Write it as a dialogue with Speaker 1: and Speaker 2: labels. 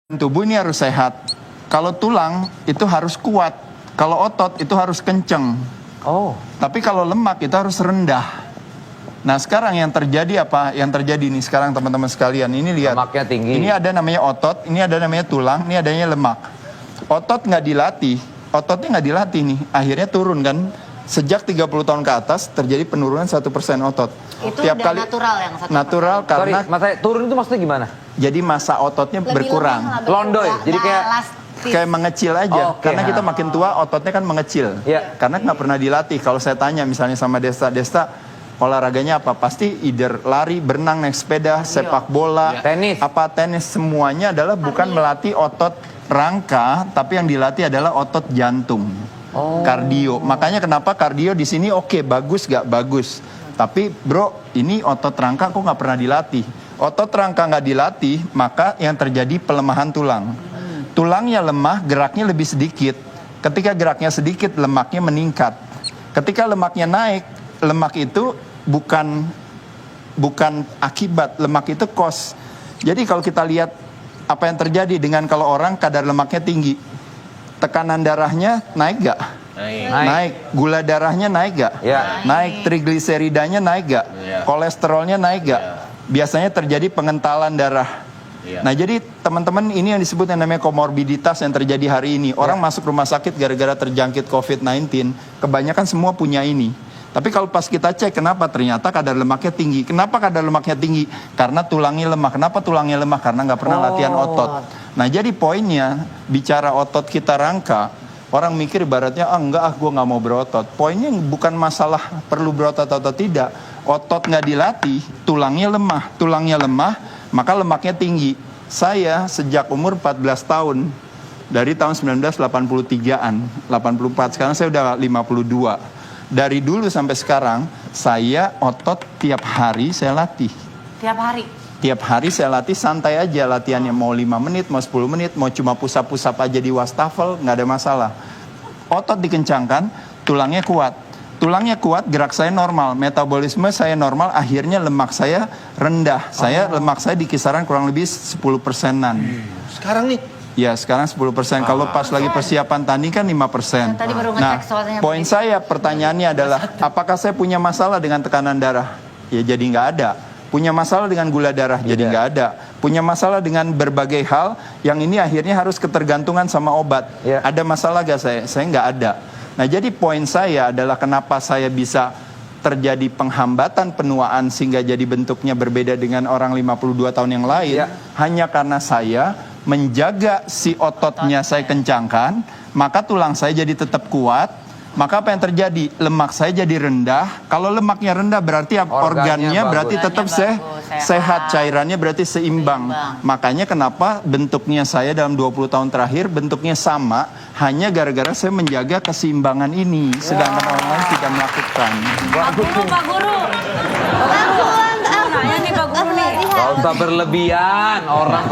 Speaker 1: Tubuh ini harus sehat. Kalau tulang itu harus kuat. Kalau otot itu harus kenceng.
Speaker 2: Oh.
Speaker 1: Tapi kalau lemak itu harus rendah. Nah sekarang yang terjadi apa? Yang terjadi nih sekarang teman-teman sekalian. Ini lihat.
Speaker 2: Lemaknya tinggi.
Speaker 1: Ini ada namanya otot, ini ada namanya tulang, ini adanya lemak. Otot nggak dilatih, ototnya nggak dilatih nih. Akhirnya turun kan. Sejak 30 tahun ke atas terjadi penurunan 1% otot.
Speaker 3: Itu
Speaker 1: Tiap
Speaker 3: udah
Speaker 1: kali
Speaker 3: natural yang 1%.
Speaker 1: natural karena
Speaker 2: Sorry, Mas, turun itu maksudnya gimana?
Speaker 1: jadi masa ototnya berkurang.
Speaker 2: Londoy, jadi kayak
Speaker 1: Kayak mengecil aja,
Speaker 2: Oke.
Speaker 1: karena kita makin tua ototnya kan mengecil.
Speaker 2: Iya.
Speaker 1: Karena nggak pernah dilatih. Kalau saya tanya misalnya sama Desta olahraganya apa? Pasti either lari, berenang, naik sepeda, sepak bola,
Speaker 2: Tenis.
Speaker 1: tenis, semuanya adalah bukan melatih otot rangka, tapi yang dilatih adalah otot jantung. Kardio. Makanya kenapa kardio di sini oke, bagus gak bagus. Tapi bro, ini otot rangka kok nggak pernah dilatih. Otot rangka nggak dilatih, maka yang terjadi pelemahan tulang. Tulangnya lemah, geraknya lebih sedikit. Ketika geraknya sedikit, lemaknya meningkat. Ketika lemaknya naik, lemak itu bukan akibat, lemak itu cost. Jadi kalau kita lihat apa yang terjadi dengan kalau orang kadar lemaknya tinggi, tekanan darahnya naik gak? Naik. Gula darahnya naik gak?
Speaker 2: Ya.
Speaker 1: Naik. Trigliseridanya naik gak? Kolesterolnya naik gak? Biasanya terjadi pengentalan darah. Nah jadi teman-teman ini yang disebut yang namanya komorbiditas yang terjadi hari ini. Orang masuk rumah sakit gara-gara terjangkit COVID-19, kebanyakan semua punya ini. Tapi kalau pas kita cek kenapa ternyata kadar lemaknya tinggi. Kenapa kadar lemaknya tinggi? Karena tulangnya lemah. Kenapa tulangnya lemah? Karena nggak pernah latihan otot. Nah jadi poinnya bicara otot kita rangka, orang mikir ibaratnya enggak gue nggak mau berotot. Poinnya bukan masalah perlu berotot atau tidak. Otot nggak dilatih, tulangnya lemah, maka lemaknya tinggi. Saya sejak umur 14 tahun, dari tahun 1983-an, 84, sekarang saya udah 52. Dari dulu sampai sekarang, saya otot tiap hari saya latih.
Speaker 3: Tiap hari?
Speaker 1: Tiap hari saya latih, santai aja latihannya. Mau 5 menit, mau 10 menit, mau cuma pusap-pusap aja di wastafel, nggak ada masalah. Otot dikencangkan, tulangnya kuat. Tulangnya kuat, gerak saya normal, metabolisme saya normal, akhirnya lemak saya rendah. Lemak saya di kisaran kurang lebih 10%-an.
Speaker 4: Sekarang nih?
Speaker 1: Ya, sekarang 10%. Kalau pas lagi persiapan tanding kan 5%.
Speaker 3: Tadi baru
Speaker 1: Nah,
Speaker 3: ngecek soalnya
Speaker 1: poin saya, pertanyaannya adalah, apakah saya punya masalah dengan tekanan darah? Ya, jadi nggak ada. Punya masalah dengan gula darah? Jadi nggak ada. Punya masalah dengan berbagai hal, yang ini akhirnya harus ketergantungan sama obat. Ada masalah gak saya? Saya nggak ada. Nah jadi poin saya adalah kenapa saya bisa terjadi penghambatan penuaan sehingga jadi bentuknya berbeda dengan orang 52 tahun yang lain. Hanya karena saya menjaga si ototnya saya kencangkan, maka tulang saya jadi tetap kuat. Maka apa yang terjadi? Lemak saya jadi rendah. Kalau lemaknya rendah berarti organnya berarti tetap sehat. Cairannya berarti seimbang. Makanya kenapa bentuknya saya dalam 20 tahun terakhir bentuknya sama, hanya gara-gara saya menjaga keseimbangan ini. Sedangkan orang lain tidak melakukan.
Speaker 3: Pak Guru. Pak Guru.
Speaker 2: Gak usah berlebihan, orang